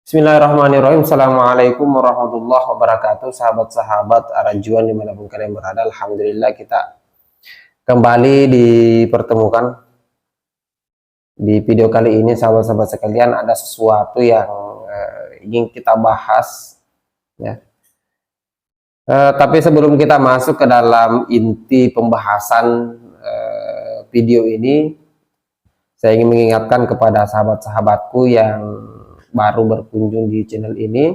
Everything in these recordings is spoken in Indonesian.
Bismillahirrahmanirrahim. Assalamualaikum warahmatullahi wabarakatuh. Sahabat-sahabat Arajuan dimanapun kalian berada, Alhamdulillah kita kembali dipertemukan di video kali ini. Sahabat-sahabat sekalian, ada sesuatu yang ingin kita bahas ya. Tapi sebelum kita masuk ke dalam inti pembahasan video ini, saya ingin mengingatkan kepada sahabat-sahabatku yang baru berkunjung di channel ini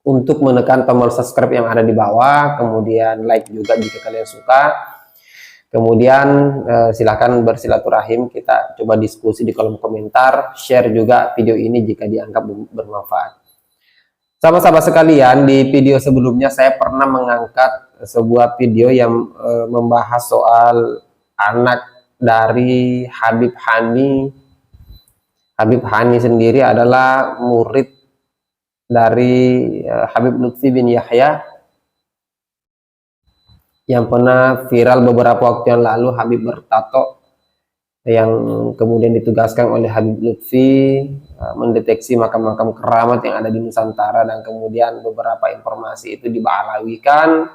untuk menekan tombol subscribe yang ada di bawah, kemudian like juga jika kalian suka, kemudian silahkan bersilaturahim, kita coba diskusi di kolom komentar, share juga video ini jika dianggap bermanfaat. Sahabat-sahabat sekalian, di video sebelumnya saya pernah mengangkat sebuah video yang membahas soal anak dari Habib Hani. Habib Hani sendiri adalah murid dari Habib Lutfi bin Yahya yang pernah viral beberapa waktu yang lalu. Habib bertato yang kemudian ditugaskan oleh Habib Lutfi mendeteksi makam-makam keramat yang ada di Nusantara, dan kemudian beberapa informasi itu dibalawikan.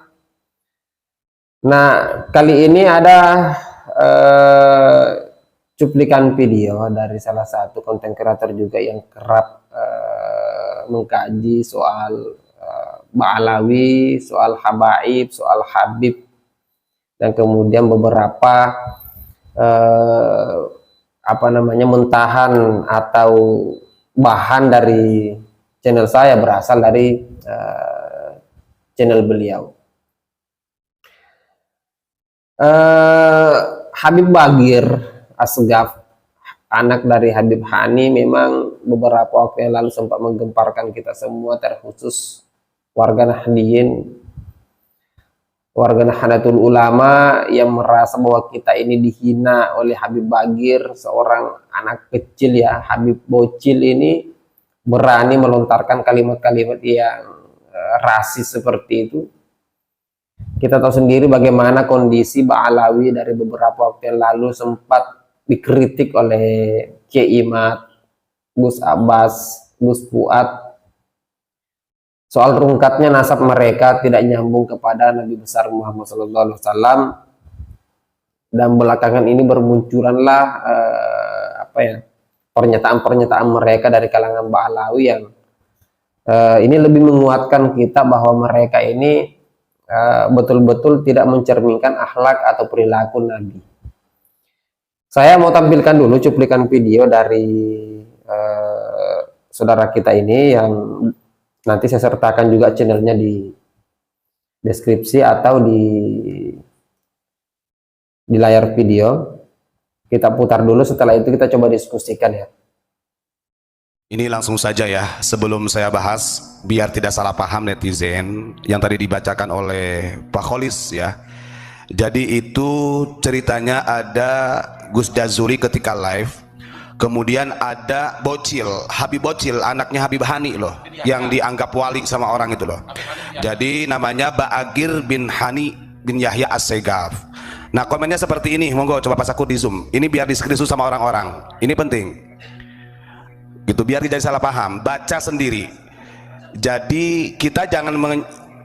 Nah, kali ini ada cuplikan video dari salah satu konten kreator juga yang kerap mengkaji soal Ba'alawi, soal habaib, soal habib, dan kemudian beberapa mentahan atau bahan dari channel saya berasal dari channel beliau. Habib Bagir Asgaf, anak dari Habib Hani, memang beberapa waktu yang lalu sempat menggemparkan kita semua, terkhusus warga Nahdliyin, warga Nahdlatul Ulama yang merasa bahwa kita ini dihina oleh Habib Bagir, seorang anak kecil ya, Habib bocil ini berani melontarkan kalimat-kalimat yang rasis seperti itu. Kita tahu sendiri bagaimana kondisi Ba'alawi dari beberapa waktu yang lalu sempat dikritik oleh Kiai Imad, Gus Abbas, Gus Fuad, soal rungkatnya nasab mereka tidak nyambung kepada Nabi besar Muhammad SAW. Dan belakangan ini bermunculanlah pernyataan-pernyataan mereka dari kalangan Ba'alawi yang ini lebih menguatkan kita bahwa mereka ini betul-betul tidak mencerminkan akhlak atau perilaku Nabi. Saya mau tampilkan dulu cuplikan video dari saudara kita ini, yang nanti saya sertakan juga channelnya di deskripsi atau di layar video. Kita putar dulu, setelah itu kita coba diskusikan ya. Ini langsung saja ya, sebelum saya bahas, biar tidak salah paham netizen yang tadi dibacakan oleh Pak Kholis ya. Jadi itu ceritanya ada Gus Jazuri ketika live, kemudian ada Bocil, Habib Bocil, anaknya Habib Hani loh, yang dianggap wali sama orang itu loh. Jadi namanya Bagir bin Hani bin Yahya As-Segaf. Nah, komennya seperti ini, monggo coba pas aku di zoom. Ini biar di screenshot sama orang-orang. Ini penting. Gitu, biar tidak salah paham, baca sendiri. Jadi kita jangan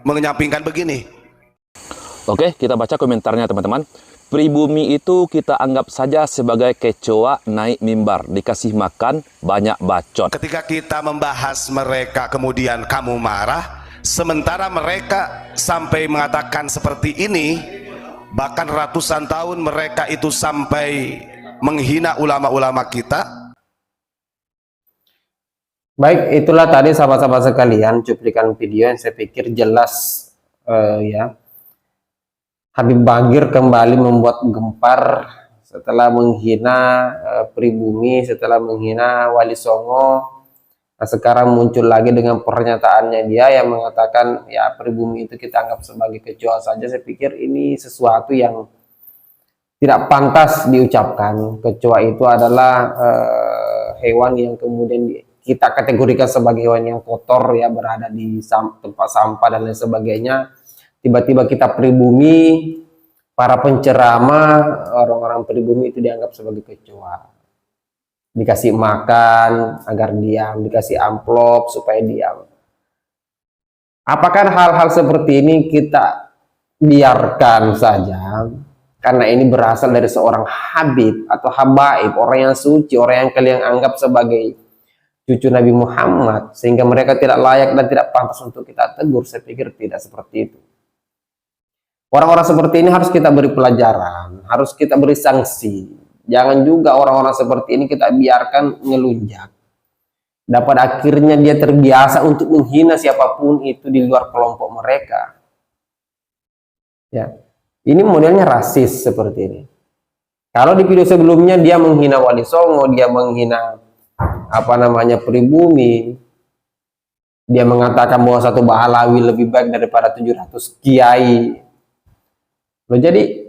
menyampingkan begini. Oke, kita baca komentarnya teman-teman. Pribumi itu kita anggap saja sebagai kecoa naik mimbar, dikasih makan banyak bacot. Ketika kita membahas mereka kemudian kamu marah, sementara mereka sampai mengatakan seperti ini, bahkan ratusan tahun mereka itu sampai menghina ulama-ulama kita. Baik, itulah tadi sahabat-sahabat sekalian cuplikan video yang saya pikir jelas ya. Habib Bagir kembali membuat gempar setelah menghina pribumi, setelah menghina Wali Songo. Nah, sekarang muncul lagi dengan pernyataannya dia yang mengatakan ya pribumi itu kita anggap sebagai kecoa saja. Saya pikir ini sesuatu yang tidak pantas diucapkan. Kecoa itu adalah hewan yang kemudian kita kategorikan sebagai hewan yang kotor ya, berada di tempat sampah dan lain sebagainya. Tiba-tiba kita pribumi, para penceramah, orang-orang pribumi itu dianggap sebagai kecoa. dikasih makan agar diam, dikasih amplop supaya diam. Apakah hal-hal seperti ini kita biarkan saja karena ini berasal dari seorang habib atau habaib, orang yang suci, orang yang kalian anggap sebagai cucu Nabi Muhammad, sehingga mereka tidak layak dan tidak pantas untuk kita tegur? Saya pikir tidak seperti itu. Orang-orang seperti ini harus kita beri pelajaran, harus kita beri sanksi. Jangan juga orang-orang seperti ini kita biarkan ngelunjak. Dapat akhirnya dia terbiasa untuk menghina siapapun itu di luar kelompok mereka. Ya, ini modelnya rasis seperti ini. Kalau di video sebelumnya dia menghina Wali Songo, dia menghina pribumi, dia mengatakan bahwa satu Bahalawi lebih baik daripada 700 kiai. Loh, jadi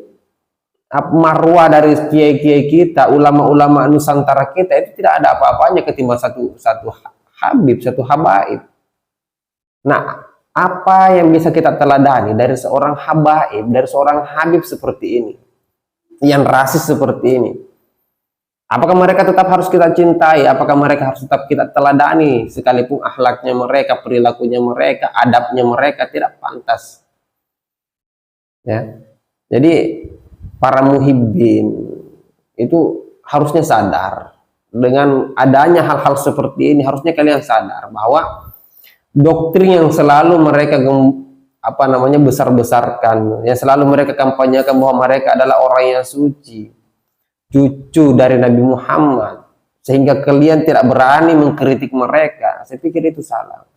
marwah dari kiai-kiai kita, ulama-ulama Nusantara kita itu tidak ada apa-apanya ketimbang satu habib, satu habaib. Nah, apa yang bisa kita teladani dari seorang habaib, dari seorang habib seperti ini, yang rasis seperti ini? Apakah mereka tetap harus kita cintai? Apakah mereka harus tetap kita teladani sekalipun akhlaknya mereka, perilakunya mereka, adabnya mereka tidak pantas? Ya, jadi para muhibbin itu harusnya sadar dengan adanya hal-hal seperti ini. Harusnya kalian sadar bahwa doktrin yang selalu mereka besar-besarkan, yang selalu mereka kampanyekan bahwa mereka adalah orang yang suci, cucu dari Nabi Muhammad, sehingga kalian tidak berani mengkritik mereka. Saya pikir itu salah.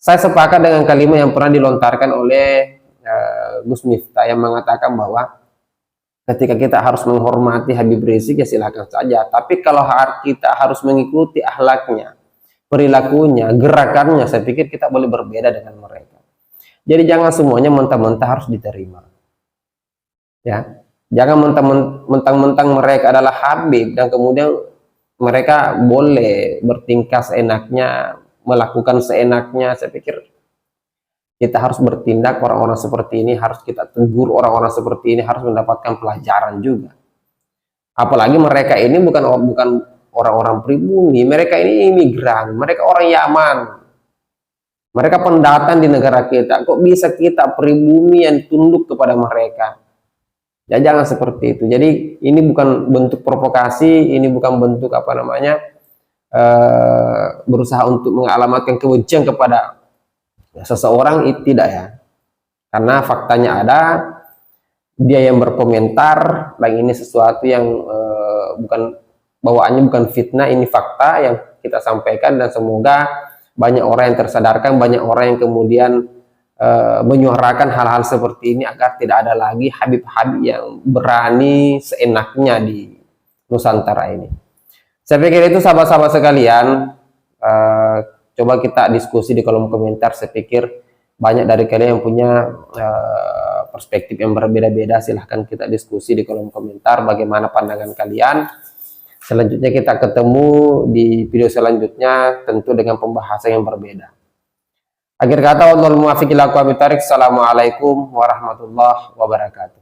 Saya sepakat dengan kalimat yang pernah dilontarkan oleh Gus Miftah yang mengatakan bahwa ketika kita harus menghormati Habib Rizik, ya silakan saja. Tapi kalau kita harus mengikuti akhlaknya, perilakunya, gerakannya, saya pikir kita boleh berbeda dengan mereka. Jadi jangan semuanya mentah-mentah harus diterima. Ya, jangan mentang-mentang mereka adalah Habib dan kemudian mereka boleh bertingkah seenaknya, melakukan seenaknya. Saya pikir kita harus bertindak, orang-orang seperti ini harus kita tegur, orang-orang seperti ini harus mendapatkan pelajaran juga. Apalagi mereka ini bukan orang-orang pribumi, mereka ini imigran, mereka orang Yaman, mereka pendatang di negara kita. Kok bisa kita pribumi yang tunduk kepada mereka? Ya jangan seperti itu. Jadi ini bukan bentuk provokasi, ini bukan bentuk berusaha untuk mengalamatkan kebencian kepada seseorang, itu tidak ya, karena faktanya ada, dia yang berkomentar, dan ini sesuatu yang bukan bawaannya, bukan fitnah, ini fakta yang kita sampaikan, dan semoga banyak orang yang tersadarkan, banyak orang yang kemudian menyuarakan hal-hal seperti ini agar tidak ada lagi habib-habib yang berani seenaknya di Nusantara ini. Saya pikir itu sahabat-sahabat sekalian. Coba kita diskusi di kolom komentar. Saya pikir banyak dari kalian yang punya perspektif yang berbeda-beda. Silahkan kita diskusi di kolom komentar bagaimana pandangan kalian. Selanjutnya kita ketemu di video selanjutnya, tentu dengan pembahasan yang berbeda. Akhir kata, wallahul muwaffiq ila aqwamit thoriq. Assalamualaikum warahmatullahi wabarakatuh.